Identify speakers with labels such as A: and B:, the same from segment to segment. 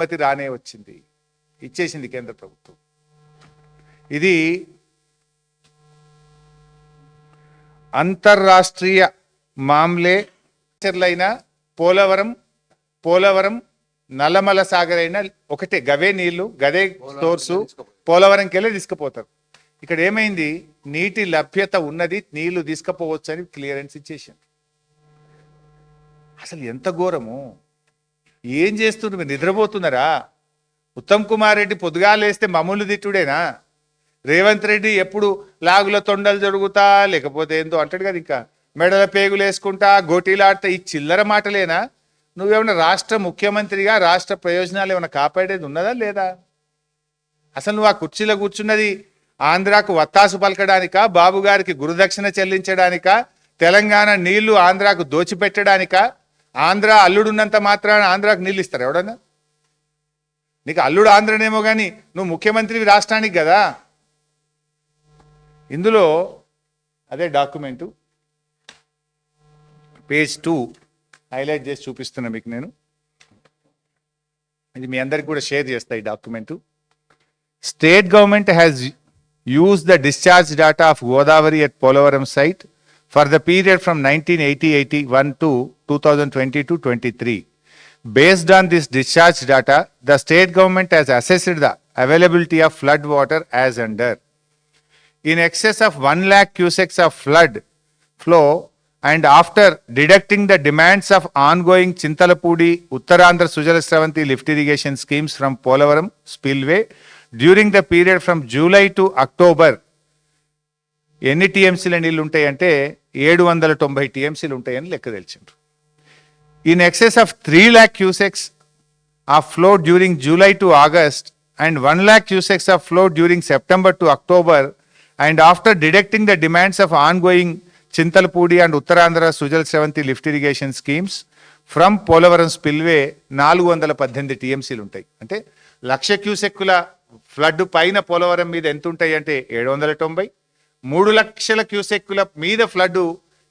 A: అనుమతి రానే వచ్చింది, ఇచ్చేసింది కేంద్ర ప్రభుత్వం. ఇది అంతర్రాష్ట్రీయ మామ్లే అయిన పోలవరం నల్లమల సాగర్ అయినా ఒకటే, గవే నీళ్లు గదే సోర్సు, పోలవరంకి వెళ్ళి తీసుకుపోతారు. ఇక్కడ ఏమైంది, నీటి లభ్యత ఉన్నది, నీళ్లు తీసుకుపోవచ్చు అని క్లియరెన్స్ ఇచ్చేసారు. అసలు ఎంత ఘోరము! ఏం చేస్తున్నారు మీరు? నిద్రపోతున్నారా? ఉత్తమ్ కుమార్ రెడ్డి పొద్దుగాలేస్తే మమ్మల్ని తిట్టుడేనా? రేవంత్ రెడ్డి ఎప్పుడు లాగుల తొండలు జరుగుతా లేకపోతే ఏందో అంటాడు కదా, ఇంకా మెడల పేగులు వేసుకుంటా గోటీలాడుతా, ఈ చిల్లర మాటలేనా? నువ్వేమన్నా రాష్ట్ర ముఖ్యమంత్రిగా రాష్ట్ర ప్రయోజనాలు ఏమైనా కాపాడేది ఉన్నదా లేదా? అసలు నువ్వు ఆ కుర్చీలో కూర్చున్నది ఆంధ్రాకు వత్తాసు పలకడానికా, బాబు గారికి గురుదక్షిణ చెల్లించడానికా, తెలంగాణ నీళ్లు ఆంధ్రాకు దోచిపెట్టడానికా? ఆంధ్ర అల్లుడున్నంత మాత్రాన ఆంధ్రాకు నీళ్ళు ఇస్తారు ఎవడన్నా? నీకు అల్లుడు ఆంధ్రనేమో కానీ నువ్వు ముఖ్యమంత్రి రాష్ట్రానికి కదా. ఇందులో అదే డాక్యుమెంటు పేజ్ 2 హైలైట్ చేసి చూపిస్తున్నా మీకు నేను. ఇది మీ అందరికి కూడా షేర్ చేస్తా ఈ document. State government has used the discharge data of Godavari at Polavaram site for the period from 1980-81 to 2020-23. Based on this discharge data, the state government has assessed the availability of flood water as under. In excess of 1 lakh cusecs of flood flow, and after deducting the demands of ongoing Chintalapudi, Uttarandhra Sujala Sravanti lift irrigation schemes from Polavaram spillway, during the period from July to October, ఎన్ని టీఎంసీల నీళ్ళు ఉంటాయంటే 790 టీఎంసీలు ఉంటాయని లెక్క తెలిసిండ్రు. In excess of 3 lakh cusecs of flow during July to August and 1 lakh cusecs of flow during September to October, and after deducting the demands of ongoing Chintalapudi and Uttarandhra Sujala Sravanthi lift irrigation schemes from Polavaram spillway 418 టీఎంసీలు ఉంటాయి. అంటే 1,00,000 క్యూసెక్కుల flood పైన పోలవరం మీద ఎంత ఉంటాయి అంటే 790. 3 లక్షల క్యూసెక్కుల మీద ఫ్లడ్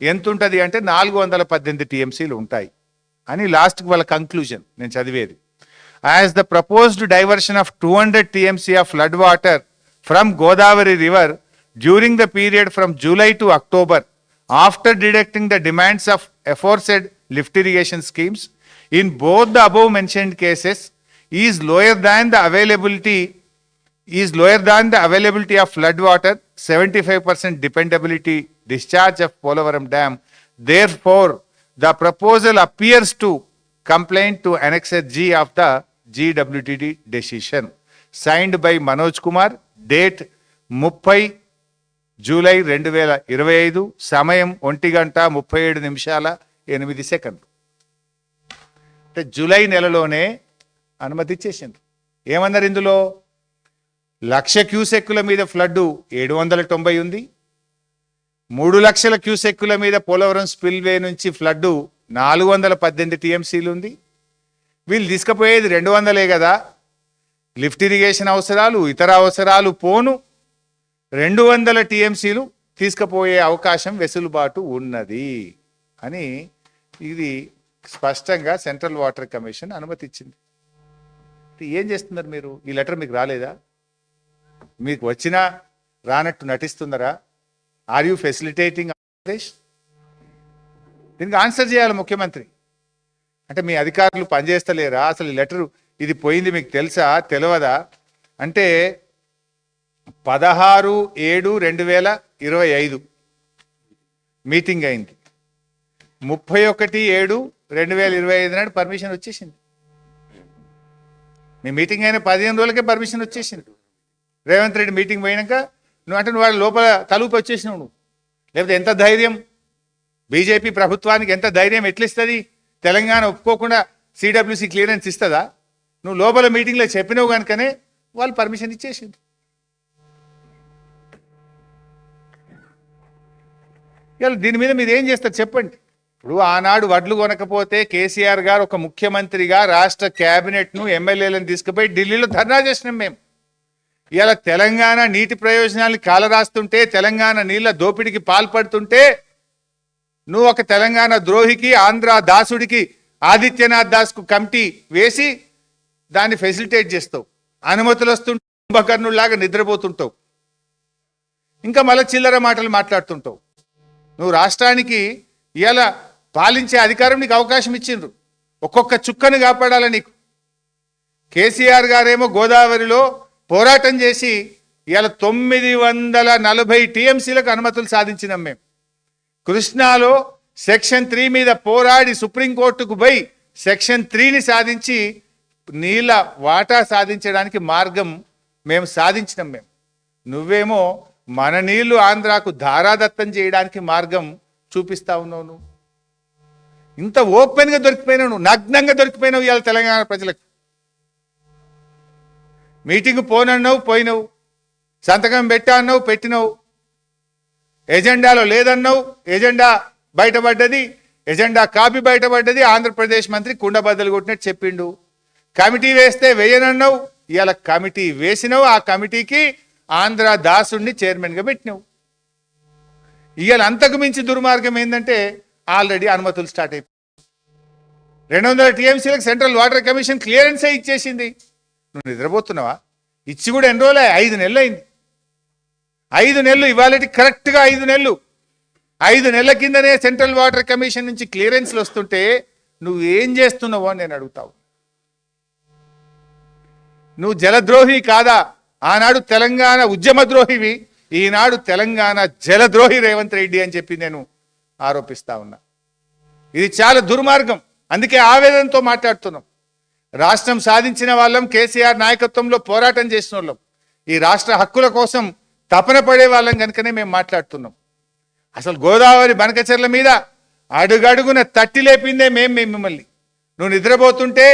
A: ఎంత ఉంటుంది అంటే 418 టీఎంసీలు ఉంటాయి అని లాస్ట్కి వాళ్ళ కంక్లూజన్ నేను చదివేది. As the proposed diversion of 200 TMC of flood water from Godavari river during the period from July to October, after deducting the demands of aforesaid lift irrigation schemes in both the above mentioned cases is lower than the availability of flood water, 75% dependability discharge of Polavaram Dam. Therefore, the proposal appears to complain to Annex G of the GWTD decision. Signed by Manoj Kumar, date 30 July 2025, సమయం 1:37:08. అంటే July నెలలోనే అనుమతి ఇచ్చేసిండ్రు. ఏమన్నారు ఇందులో? 1,00,000 క్యూసెక్కుల మీద flood 790 ఉంది, 3 లక్షల క్యూసెక్కుల మీద పోలవరం స్పిల్వే నుంచి ఫ్లడ్ 418 టీఎంసీలు ఉంది. వీళ్ళు తీసుకుపోయేది 200 కదా, లిఫ్ట్ ఇరిగేషన్ అవసరాలు ఇతర అవసరాలు పోను 200 టీఎంసీలు తీసుకుపోయే అవకాశం వెసులుబాటు ఉన్నది అని ఇది స్పష్టంగా సెంట్రల్ వాటర్ కమిషన్ అనుమతి ఇచ్చింది. ఏం చేస్తున్నారు మీరు? ఈ లెటర్ మీకు రాలేదా? మీకు వచ్చినా రానట్టు నటిస్తున్నారా? Are you facilitating Andhra Pradesh? దీనికి ఆన్సర్ చేయాలి ముఖ్యమంత్రి. అంటే మీ అధికారులు పనిచేస్తలేరా? అసలు ఈ లెటరు ఇది పోయింది మీకు తెలుసా తెలియదా? అంటే 16/7/2025 మీటింగ్ అయింది. 31/7/2025 నాడు పర్మిషన్ వచ్చేసింది. మీ మీటింగ్ అయిన 15 రోజులకే పర్మిషన్ వచ్చేసింది. రేవంత్ రెడ్డి మీటింగ్ పోయినాక నువ్వు వాళ్ళ లోపల తలుపు వచ్చేసినావు నువ్వు. లేకపోతే ఎంత ధైర్యం బీజేపీ ప్రభుత్వానికి, ఎంత ధైర్యం ఎట్లిస్తుంది? తెలంగాణ ఒప్పుకోకుండా సిడబ్ల్యూసి క్లియరెన్స్ ఇస్తుందా? నువ్వు లోపల మీటింగ్లో చెప్పినావు కనుకనే వాళ్ళు పర్మిషన్ ఇచ్చేసింది. ఇలా దీని మీద మీరు ఏం చేస్తారు చెప్పండి. ఇప్పుడు ఆనాడు వడ్లు కొనకపోతే కేసీఆర్ గారు ఒక ముఖ్యమంత్రిగా రాష్ట్ర క్యాబినెట్ను ఎమ్మెల్యేలను తీసుకుపోయి ఢిల్లీలో ధర్నా చేసినాం మేము. ఇలా తెలంగాణ నీటి ప్రయోజనాలు కాలరాస్తుంటే, తెలంగాణ నీళ్ల దోపిడికి పాల్పడుతుంటే నువ్వు ఒక తెలంగాణ ద్రోహికి, ఆంధ్ర దాసుడికి, ఆదిత్యనాథ్ దాస్కు కమిటీ వేసి దాన్ని ఫెసిలిటేట్ చేస్తావు, అనుమతులు వస్తుంటే కుంభకర్ణుల్లాగా నిద్రపోతుంటావు, ఇంకా మళ్ళీ చిల్లర మాటలు మాట్లాడుతుంటావు. నువ్వు రాష్ట్రానికి ఇవాళ పాలించే అధికారం నీకు అవకాశం ఇచ్చిండ్రు, ఒక్కొక్క చుక్కను కాపాడాల నీకు. కేసీఆర్ గారేమో గోదావరిలో పోరాటం చేసి ఇవాళ 940 టీఎంసీలకు అనుమతులు సాధించినాం మేము. కృష్ణాలో సెక్షన్ 3 మీద పోరాడి సుప్రీంకోర్టుకు పోయి సెక్షన్ 3ని సాధించి నీళ్ళ వాటా సాధించడానికి మార్గం మేము సాధించినాం. నువ్వేమో మన నీళ్లు ఆంధ్రాకు ధారాదత్తం చేయడానికి మార్గం చూపిస్తా ఉన్నావు. నువ్వు ఇంత ఓపెన్గా దొరికిపోయినావు, నువ్వు నగ్నంగా దొరికిపోయినావు ఇవాళ తెలంగాణ ప్రజలకు. మీటింగ్ పోనన్నావు, పోయినావు, సంతకం పెట్టా అన్నావు, పెట్టినావు, ఎజెండాలో లేదన్నావు, ఎజెండా బయటపడ్డది, ఎజెండా కాపీ బయటపడ్డది, ఆంధ్రప్రదేశ్ మంత్రి కుండబద్దలు కొట్టినట్టు చెప్పిండు. కమిటీ వేస్తే వేయనన్నావు, ఇవాళ కమిటీ వేసినావు, ఆ కమిటీకి ఆంధ్ర దాసుడిని చైర్మన్గా పెట్టినావు. ఇవాళ అంతకు మించి దుర్మార్గం ఏంటంటే ఆల్రెడీ అనుమతులు స్టార్ట్ అయిపోయి 200 టీఎంసీలకు సెంట్రల్ వాటర్ కమిషన్ క్లియరెన్సే ఇచ్చేసింది. నువ్వు నిద్రపోతున్నావా? ఇచ్చి కూడా ఎన్ని రోజులే? 5 నెలలు అయింది. 5 నెలలు, ఇవాళకి కరెక్ట్గా 5 నెలలు. 5 నెలల కిందనే సెంట్రల్ వాటర్ కమిషన్ నుంచి క్లియరెన్స్లు వస్తుంటే నువ్వు ఏం చేస్తున్నావో అని నేను అడుగుతావు. నువ్వు జలద్రోహి కాదా? ఆనాడు తెలంగాణ ఉద్యమద్రోహివి, ఈనాడు తెలంగాణ జలద్రోహి రేవంత్ రెడ్డి అని చెప్పి నేను ఆరోపిస్తా ఉన్నా. ఇది చాలా దుర్మార్గం. అందుకే ఆవేదనతో మాట్లాడుతున్నాం. రాష్ట్రం సాధించిన వాళ్ళం, కేసీఆర్ నాయకత్వంలో పోరాటం చేసిన వాళ్ళం, ఈ రాష్ట్ర హక్కుల కోసం తపన పడే వాళ్ళం కనుకనే మేము మాట్లాడుతున్నాం. అసలు గోదావరి బనకచెర్ల మీద అడుగడుగున తట్టి లేపిందే మేము మిమ్మల్ని. నువ్వు నిద్రపోతుంటే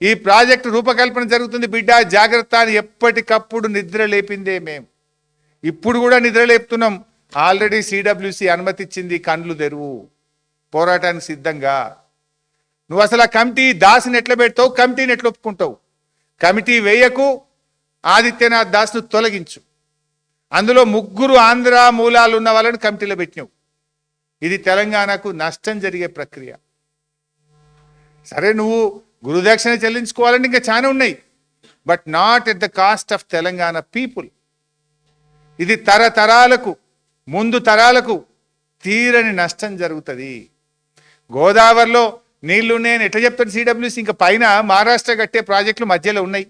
A: ఈ ప్రాజెక్టు రూపకల్పన జరుగుతుంది బిడ్డ జాగ్రత్త అని ఎప్పటికప్పుడు నిద్ర లేపిందే మేము. ఇప్పుడు కూడా నిద్ర లేపుతున్నాం. ఆల్రెడీ సిడబ్ల్యూసి అనుమతి ఇచ్చింది, కండ్లు తెరువు, పోరాటానికి సిద్ధంగా. నువ్వు అసలు ఆ కమిటీ దాస్ని ఎట్లా పెడతావు? కమిటీని ఎట్లా ఒప్పుకుంటావు? కమిటీ వేయకు, ఆదిత్యనాథ్ దాస్ను తొలగించు. అందులో 3 ఆంధ్ర మూలాలు ఉన్న వాళ్ళని కమిటీలో పెట్టినావు. ఇది తెలంగాణకు నష్టం జరిగే ప్రక్రియ. సరే, నువ్వు గురుదక్షిణ చెల్లించుకోవాలని ఇంకా చాలా ఉన్నాయి, but not at the cost of Telangana people. ఇది తరతరాలకు, ముందు తరాలకు తీరని నష్టం జరుగుతుంది. గోదావరిలో నీళ్లు ఉన్నాయని ఎట్లా చెప్తాడు సిడబ్ల్యూసి? ఇంకా పైన మహారాష్ట్ర కట్టే ప్రాజెక్టులు మధ్యలో ఉన్నాయి,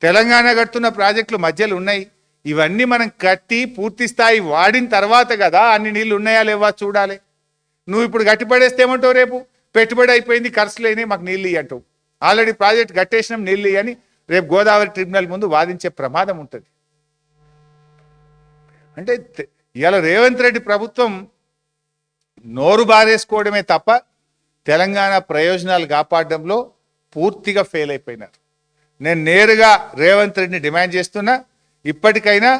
A: తెలంగాణ కడుతున్న ప్రాజెక్టులు మధ్యలో ఉన్నాయి. ఇవన్నీ మనం కట్టి పూర్తి స్థాయి వాడిన తర్వాత కదా అన్ని నీళ్లు ఉన్నాయా లేవా చూడాలి. నువ్వు ఇప్పుడు గట్టిపడేస్తే ఏమంటావు? రేపు పెట్టుబడి అయిపోయింది, ఖర్చు లేని, మాకు నీళ్ళు ఇయ్యి అంటావు. ఆల్రెడీ ప్రాజెక్ట్ కట్టేసినాం, నీళ్ళు ఇయ్యి అని రేపు గోదావరి ట్రిబ్యునల్ ముందు వాదించే ప్రమాదం ఉంటుంది. అంటే ఇవాళ రేవంత్ రెడ్డి ప్రభుత్వం నోరు బారేసుకోవడమే తప్ప తెలంగాణ ప్రయోజనాలు కాపాడడంలో పూర్తిగా ఫెయిల్ అయిపోయినారు. నేను నేరుగా రేవంత్ రెడ్డిని డిమాండ్ చేస్తున్నా, ఇప్పటికైనా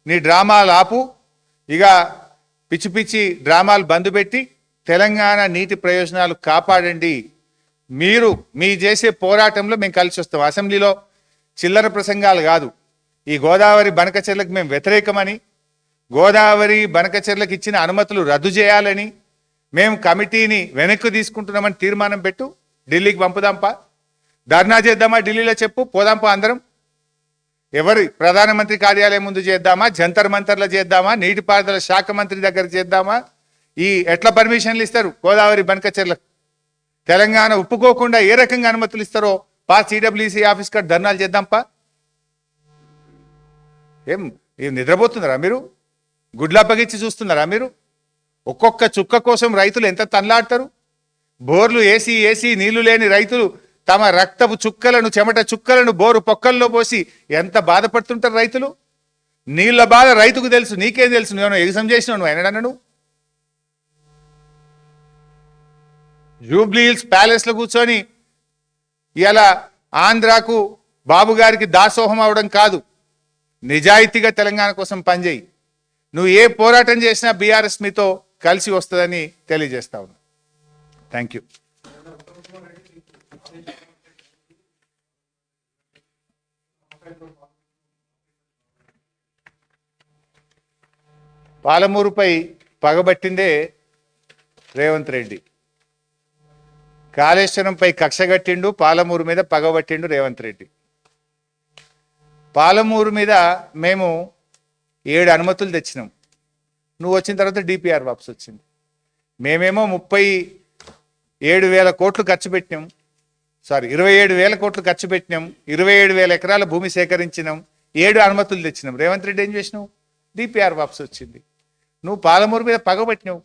A: నీ డ్రామాలు ఆపు, ఇక పిచ్చి పిచ్చి డ్రామాలు బంద్ పెట్టి తెలంగాణ నీటి ప్రయోజనాలు కాపాడండి. మీరు మీ చేసే పోరాటంలో మేము కలిసి వస్తాం. అసెంబ్లీలో చిల్లర ప్రసంగాలు కాదు. ఈ గోదావరి బనకచెర్లకు మేము వ్యతిరేకమని, గోదావరి బనకచెర్లకు ఇచ్చిన అనుమతులు రద్దు చేయాలని, మేము కమిటీని వెనక్కి తీసుకుంటున్నామని తీర్మానం పెట్టు, ఢిల్లీకి పంపుదాంపా, ధర్నా చేద్దామా, ఢిల్లీలో చెప్పు, పోదాంపా అందరం. ఎవరి ప్రధానమంత్రి కార్యాలయం ముందు చేద్దామా, జంతర్ మంతర్లో చేద్దామా, నీటిపారుదల శాఖ మంత్రి దగ్గర చేద్దామా? ఈ ఎట్లా పర్మిషన్లు ఇస్తారు గోదావరి బనకచెర్లకు? తెలంగాణ ఒప్పుకోకుండా ఏ రకంగా అనుమతులు ఇస్తారో సిడబ్ల్యూసి ఆఫీస్ కాడ ధర్నాలు చేద్దాంపా. ఏం నిద్రపోతున్నారా మీరు? గుడ్లప్పగిచ్చి చూస్తున్నారా మీరు? ఒక్కొక్క చుక్క కోసం రైతులు ఎంత తన్లాడతారు? బోర్లు ఏసీ నీళ్లు లేని రైతులు తమ రక్తపు చుక్కలను, చెమట చుక్కలను బోరు పొక్కల్లో పోసి ఎంత బాధపడుతుంటారు రైతులు. నీళ్ల బాధ రైతుకు తెలుసు, నీకేం తెలుసు? నువ్వు ఎగ్జామ్ చేసినావు నువ్వు అయినా? నువ్వు జూబ్లీ హిల్స్ ప్యాలెస్లో కూర్చొని ఇలా ఆంధ్రాకు బాబు గారికి దాసోహం అవడం కాదు, నిజాయితీగా తెలంగాణ కోసం పనిచేయి. నువ్వు ఏ పోరాటం చేసినా బీఆర్ఎస్ మీతో కలిసి వస్తుందని తెలియజేస్తా ఉన్నా. Thank you. పాలమూరుపై పగబట్టిందే రేవంత్ రెడ్డి. కాళేశ్వరంపై కక్షగట్టిండు, పాలమూరు మీద పగబట్టిండు రేవంత్ రెడ్డి. పాలమూరు మీద మేము 7 అనుమతులు తెచ్చినాం. నువ్వు వచ్చిన తర్వాత డిపిఆర్ వాపస్ వచ్చింది. మేమేమో 37,000 కోట్లు ఖర్చు పెట్టినాం. 27,000 కోట్లు ఖర్చు పెట్టినాం. 27,000 ఎకరాల భూమి సేకరించినాం. 7 అనుమతులు తెచ్చినాం. రేవంత్ రెడ్డి ఏం చేసినావు? డిపిఆర్ వాపస్ వచ్చింది. నువ్వు పాలమూరు మీద పగబట్టినావు,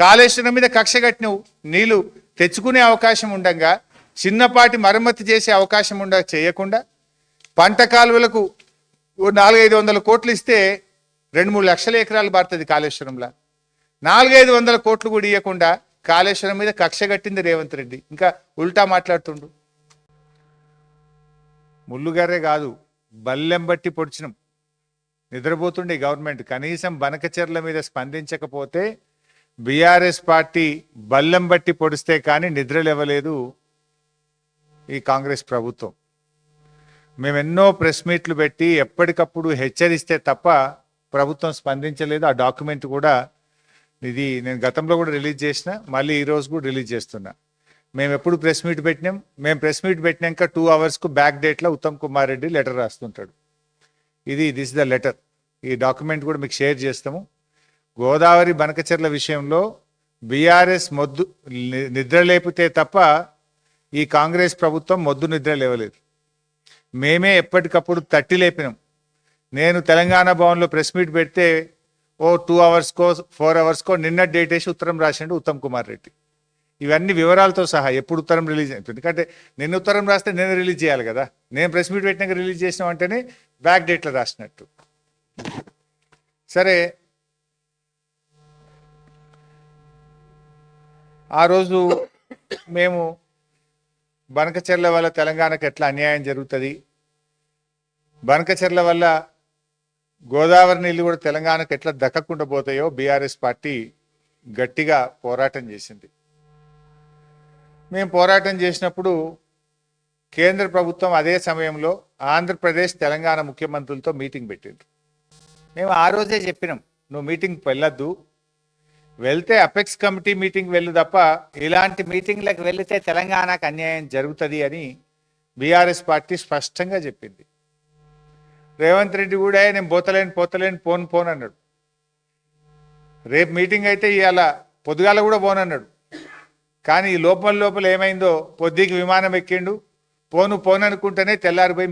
A: కాళేశ్వరం మీద కక్ష కట్టినావు. నీళ్లు తెచ్చుకునే అవకాశం ఉండగా, చిన్నపాటి మరమ్మతు చేసే అవకాశం చేయకుండా పంట కాలువలకు 400-500 కోట్లు ఇస్తే 2-3 లక్షల ఎకరాలు పడుతుంది కాళేశ్వరంలో. 400-500 కోట్లు కూడా ఇవ్వకుండా కాళేశ్వరం మీద కక్ష కట్టింది రేవంత్ రెడ్డి. ఇంకా ఉల్టా మాట్లాడుతుండు. ముల్లుగారే కాదు, బల్లెం బట్టి పొడిచినాం. నిద్రపోతుండే గవర్నమెంట్ కనీసం బనకచెర్ల మీద స్పందించకపోతే బీఆర్ఎస్ పార్టీ బల్లెం బట్టి పొడిస్తే కానీ నిద్రలేవలేదు ఈ కాంగ్రెస్ ప్రభుత్వం. మేము ఎన్నో ప్రెస్ మీట్లు పెట్టి ఎప్పటికప్పుడు హెచ్చరిస్తే తప్ప ప్రభుత్వం స్పందించలేదు. ఆ డాక్యుమెంట్ కూడా ఇది నేను గతంలో కూడా రిలీజ్ చేసిన, మళ్ళీ ఈరోజు కూడా రిలీజ్ చేస్తున్నా. మేము ఎప్పుడు ప్రెస్ మీట్ పెట్టినాం, మేము ప్రెస్ మీట్ పెట్టినాక 2 అవర్స్కు బ్యాక్ డేట్లో ఉత్తమ్ కుమార్ రెడ్డి లెటర్ రాస్తుంటాడు. This the letter. ఈ డాక్యుమెంట్ కూడా మీకు షేర్ చేస్తాము. గోదావరి బనకచెర్ల విషయంలో బీఆర్ఎస్ నిద్ర లేపితే తప్ప ఈ కాంగ్రెస్ ప్రభుత్వం నిద్ర లేవలేదు. మేమే ఎప్పటికప్పుడు తట్టి లేపినాం. నేను తెలంగాణ భవన్లో ప్రెస్ మీట్ పెడితే 2 అవర్స్కో 4 అవర్స్కో నిన్న డేట్ వేసి ఉత్తరం రాసిండు ఉత్తమ్ కుమార్ రెడ్డి. ఇవన్నీ వివరాలతో సహా ఎప్పుడు ఉత్తరం రిలీజ్ అయింది. ఎందుకంటే నిన్న ఉత్తరం రాస్తే నేను రిలీజ్ చేయాలి కదా. నేను ప్రెస్ మీట్ పెట్టినాక రిలీజ్ చేసినాం అంటేనే బ్యాక్ డేట్లో రాసినట్టు. సరే, ఆ రోజు మేము బనకచెర్ల వల్ల తెలంగాణకు ఎట్లా అన్యాయం జరుగుతుంది, బనకచెర్ల వల్ల గోదావరి నీళ్ళు కూడా తెలంగాణకు ఎట్లా దక్కకుండా పోతాయో బీఆర్ఎస్ పార్టీ గట్టిగా పోరాటం చేసింది. మేము పోరాటం చేసినప్పుడు కేంద్ర ప్రభుత్వం అదే సమయంలో ఆంధ్రప్రదేశ్ తెలంగాణ ముఖ్యమంత్రులతో మీటింగ్ పెట్టిండ్రు. మేము ఆ రోజే చెప్పినాం, నువ్వు మీటింగ్కి వెళ్ళొద్దు, వెళ్తే అపెక్స్ కమిటీ మీటింగ్ వెళ్ళు తప్ప ఇలాంటి మీటింగ్లకు వెళితే తెలంగాణకు అన్యాయం జరుగుతుంది అని బీఆర్ఎస్ పార్టీ స్పష్టంగా చెప్పింది. రేవంత్ రెడ్డి కూడా నేను పోతలేను పోను అన్నాడు. రేపు మీటింగ్ అయితే ఇవాళ పొద్దుగాల కూడా పోనన్నాడు. కానీ ఈ లోపల ఏమైందో, పొద్దుకి విమానం ఎక్కిండు, పోను అనుకుంటేనే తెల్లారిపోయి